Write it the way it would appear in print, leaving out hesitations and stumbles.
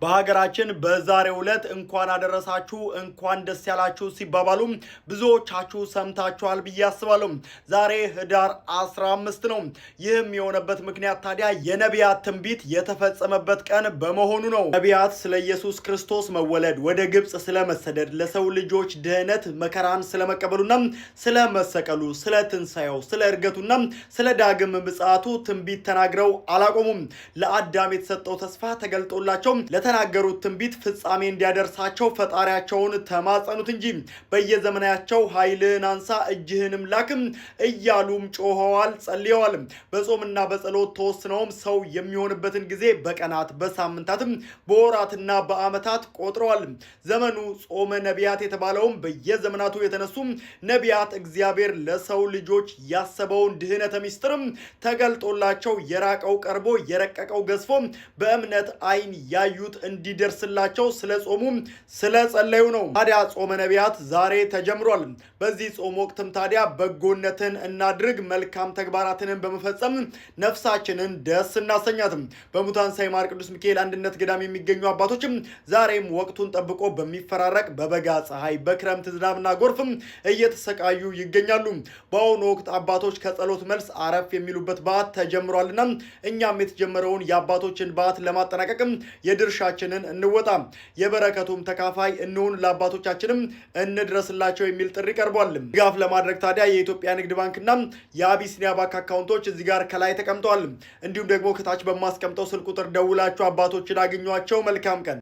በሀገራችን በዛሬው ዕለት እንኳን አደረሳችሁ እንኳን ደስ ያላችሁ ሲባባሉ ብዙዎቻችሁ ሰምታችኋል ብዬ አስባለሁ። ዛሬ ህዳር 15 ነው። ይህም የሆነበት ምክንያት ታዲያ የነቢያት ትንቢት የተፈጸመበት ቀን በመሆኑ ነው። ነቢያት ስለ ኢየሱስ ክርስቶስ መወለድ፣ ወደ ግብጽ ስለመሰደድ፣ ለሰው ልጆች ድህነት መከራን ስለመቀበሉና ስለ መሰቀሉ፣ ስለ ትንሣኤው፣ ስለ እርገቱና ስለ ዳግም ምጽአቱ ትንቢት ተናግረው አላቆሙም። ለአዳም የተሰጠው ተስፋ ተገልጦላቸው ተናገሩት ትንቢት ፍጻሜ እንዲያደርሳቸው ፈጣሪያቸውን ተማጸኑት እንጂ በየዘመናቸው ኃይልን አንሳ እጅህንም ላክም እያሉም ጮኸዋል፣ ጸልየዋል። በጾምና በጸሎት ተወስነውም ሰው የሚሆንበትን ጊዜ በቀናት በሳምንታትም በወራትና በዓመታት ቆጥረዋል። ዘመኑ ጾመ ነቢያት የተባለውም በየዘመናቱ የተነሱ ነቢያት እግዚአብሔር ለሰው ልጆች ያሰበውን ድህነተ ሚስጥርም ተገልጦላቸው የራቀው ቀርቦ የረቀቀው ገዝፎ በእምነት አይን ያዩት እንዲደርስላቸው ስለ ጾሙ ስለ ጸለዩ ነው። ታዲያ ጾመ ነቢያት ዛሬ ተጀምሯል። በዚህ ጾም ወቅትም ታዲያ በጎነትን እናድርግ፣ መልካም ተግባራትን በመፈጸም ነፍሳችንን ደስ እናሰኛትም። በሙታን ሳይማር ቅዱስ ሚካኤል አንድነት ገዳም የሚገኙ አባቶችም ዛሬም ወቅቱን ጠብቆ በሚፈራረቅ በበጋ ፀሐይ፣ በክረምት ዝናብና ጎርፍም እየተሰቃዩ ይገኛሉ። በአሁኑ ወቅት አባቶች ከጸሎት መልስ አረፍ የሚሉበት በዓት ተጀምሯልና እኛም የተጀመረውን የአባቶችን በዓት ለማጠናቀቅም የድርሻችንን እንወጣ፣ የበረከቱም ተካፋይ እንሁን፣ ለአባቶቻችንም እንድረስላቸው የሚል ጥሪ ቀርቧል። ድጋፍ ለማድረግ ታዲያ የኢትዮጵያ ንግድ ባንክና የአቢሲኒያ ባንክ አካውንቶች እዚህ ጋር ከላይ ተቀምጠዋል። እንዲሁም ደግሞ ከታች በማስቀምጠው ስልክ ቁጥር ደውላችሁ አባቶችን አግኟቸው። መልካም ቀን።